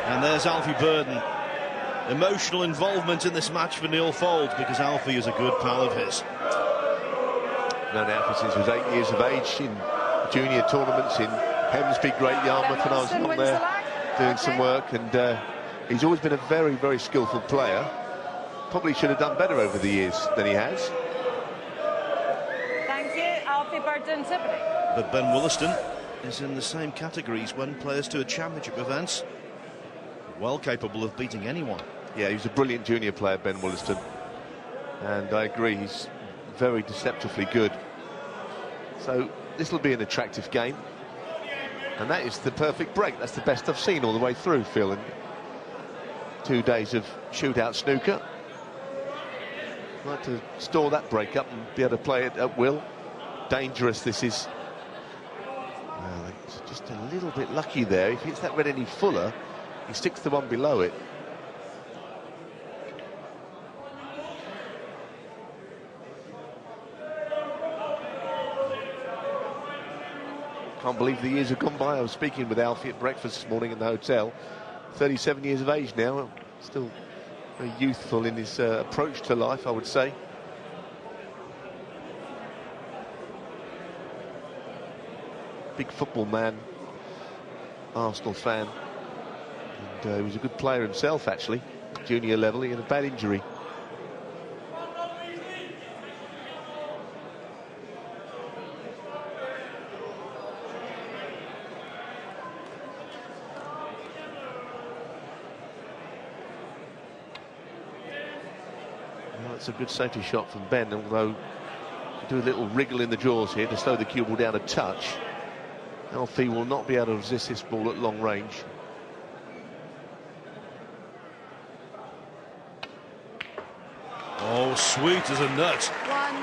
And there's Alfie Burden. Emotional involvement in this match for Neil Fold, because Alfie is a good pal of his. Known Alfie since he was 8 years of age in junior tournaments in Hemsby, Great Yarmouth, and I was along there doing some work, and he's always been a very, very skillful player. Probably should have done better over the years than he has. Thank you, Alfie Burden Tiffany. But Ben Woollaston is in the same categories when players to a championship events. Well capable of beating anyone. Yeah, he's a brilliant junior player, Ben Woollaston. And I agree, he's very deceptively good. So this will be an attractive game. And that is the perfect break. That's the best I've seen all the way through, Phil, in 2 days of shootout snooker. I'd like to store that break up and be able to play it at will. Dangerous this is. Well, it's just a little bit lucky there. If he hits that red any fuller, he sticks the one below it. Can't believe the years have gone by. I was speaking with Alfie at breakfast this morning in the hotel. 37 years of age now, still very youthful in his approach to life, I would say. Big football man, Arsenal fan, and he was a good player himself, actually. Junior level, he had a bad injury. Well, that's a good safety shot from Ben, although do a little wriggle in the jaws here to slow the cue ball down a touch. Alfie will not be able to resist this ball at long range. Oh, sweet as a nut. One.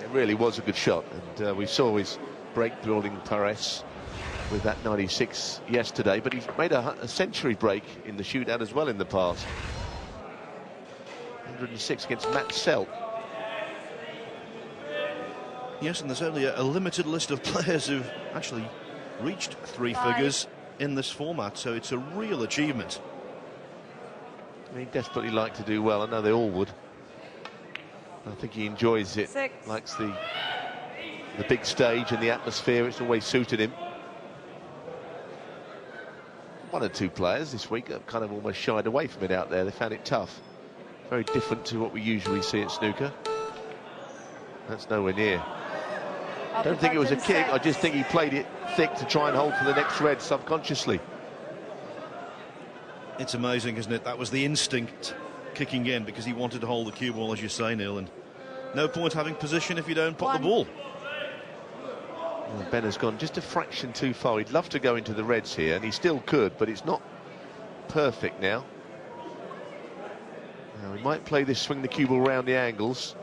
It really was a good shot, and we saw his break building prowess with that 96 yesterday, but he's made a century break in the shootout as well in the past. 106 against Matt Selt. Yes, and there's only a limited list of players who've actually reached three figures in this format, so it's a real achievement. He'd desperately like to do well. I know they all would. I think he enjoys it. Likes the big stage and the atmosphere. It's always suited him. One or two players this week have kind of almost shied away from it out there. They found it tough. Very different to what we usually see at snooker. That's nowhere near. I don't think it was a kick. I just think he played it thick to try and hold for the next red subconsciously. It's amazing, isn't it? That was the instinct kicking in, because he wanted to hold the cue ball, as you say, Neil, and no point having position if you don't pot the ball. Well, Ben has gone just a fraction too far. He'd love to go into the reds here, and he still could, but it's not perfect now. Now he might play this swing the cue ball around the angles.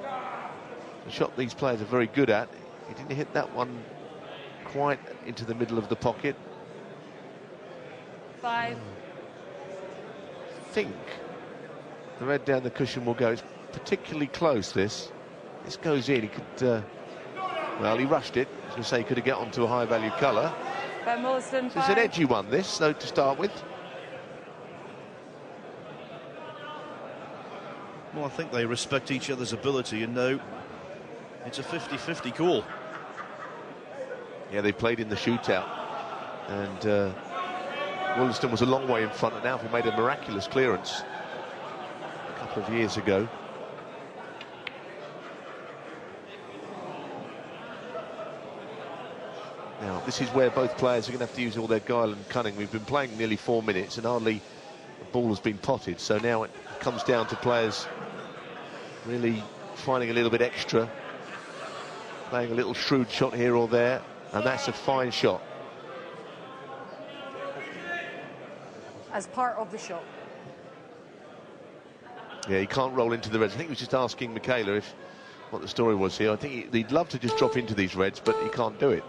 The shot these players are very good at. He didn't hit that one quite into the middle of the pocket. 5. I think the red down the cushion will go. It's particularly close, this. This goes in. He could, well, he rushed it. I was going to say he could have got onto a high value colour. It's an edgy one, this, though, to start with. Well, I think they respect each other's ability and know it's a 50-50 call. Yeah, they played in the shootout, and Woollaston was a long way in front, and Alfie made a miraculous clearance a couple of years ago. Now, this is where both players are going to have to use all their guile and cunning. We've been playing nearly 4 minutes, and hardly a ball has been potted, so now it comes down to players really finding a little bit extra, playing a little shrewd shot here or there, and that's a fine shot. As part of the shot. Yeah, he can't roll into the reds. I think he was just asking Michaela if what the story was here. I think he'd love to just drop into these reds, but he can't do it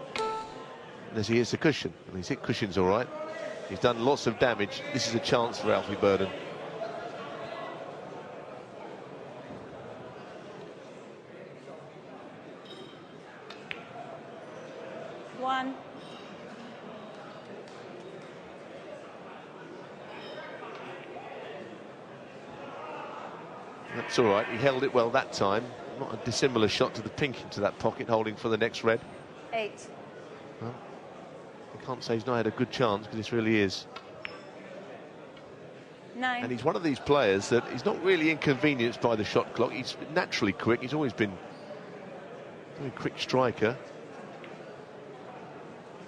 unless he hits the cushion. And he's hit cushions all right. He's done lots of damage. This is a chance for Alfie Burden. That's all right, he held it well that time. Not a dissimilar shot to the pink into that pocket, holding for the next red. 8. Well, I can't say he's not had a good chance, because this really is. 9. And he's one of these players that he's not really inconvenienced by the shot clock. He's naturally quick. He's always been a very quick striker.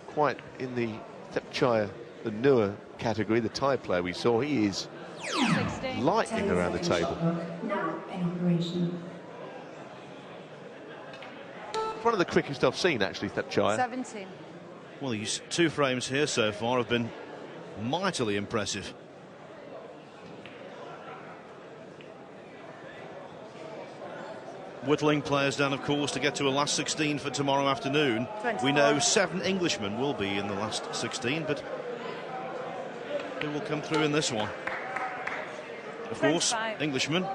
Quite in the Thepchaya, the newer category, the Thai player we saw. He is 16. lightning around the table. Now in operation. One of the quickest I've seen, actually, Thepchaya. 17. Well, these 2 frames here so far have been mightily impressive. Whittling players down, of course, to get to a last 16 for tomorrow afternoon. 24. We know 7 Englishmen will be in the last 16, but who will come through in this one? Of course, 25. Englishmen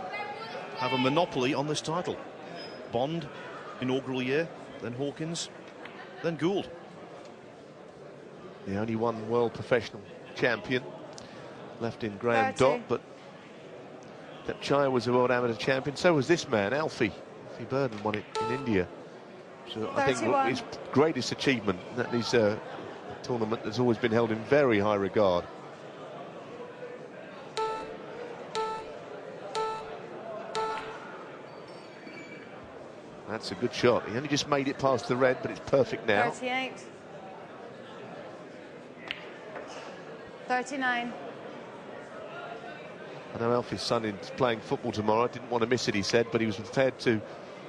have a monopoly on this title. Bond, inaugural year, then Hawkins, then Gould. The only one world professional champion left in Graham 30. Dott, but Thepchaya was a world amateur champion. So was this man, Alfie. Alfie Burden won it in India. So I think 31. his greatest achievement, that is a tournament that's always been held in very high regard. That's a good shot. He only just made it past the red, but it's perfect now. 38. 39. I know Alfie's son is playing football tomorrow. Didn't want to miss it, he said, but he was prepared to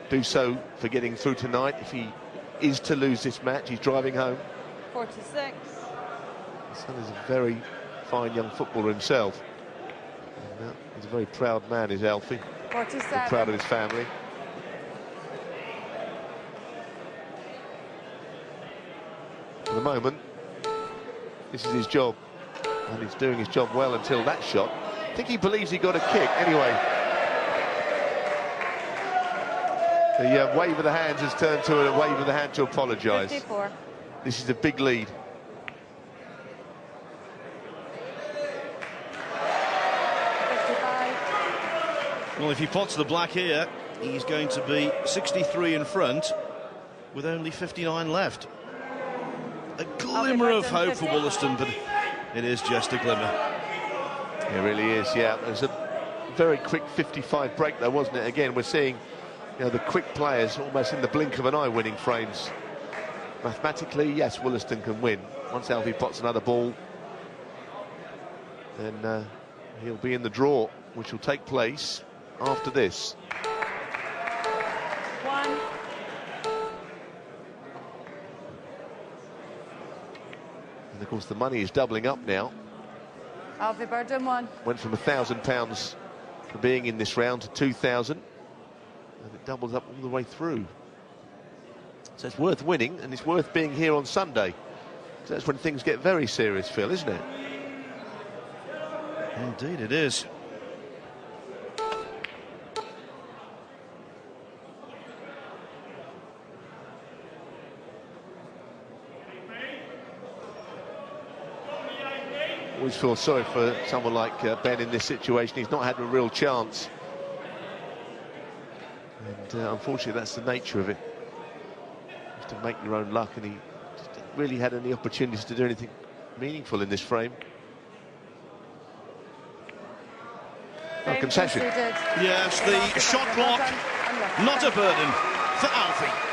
do so for getting through tonight. If he is to lose this match, he's driving home. 46. His son is a very fine young footballer himself. And, he's a very proud man, is Alfie. 47. Very proud of his family. For the moment, this is his job, and he's doing his job well until that shot. I think he believes he got a kick. Anyway, the wave of the hands has turned to a wave of the hand to apologise. 54. This is a big lead. 55. Well, if he pots the black here, he's going to be 63 in front with only 59 left. A glimmer of hope for Woollaston, but it is just a glimmer. It really is, yeah. There's a very quick 55 break there, wasn't it? Again, we're seeing, you know, the quick players almost in the blink of an eye winning frames. Mathematically, yes, Woollaston can win. Once Alfie pots another ball, then he'll be in the draw, which will take place after this. 1. And of course, the money is doubling up now. Alfie Burden 1. Went from £1,000 for being in this round to 2,000, and it doubles up all the way through. So it's worth winning, and it's worth being here on Sunday. So that's when things get very serious, Phil, isn't it? Indeed it is. Always feel sorry for someone like Ben in this situation. He's not had a real chance, and unfortunately that's the nature of it. You have to make your own luck, and he just didn't really had any opportunities to do anything meaningful in this frame. Oh, concession. Yes, the shot clock, not a burden for Alfie.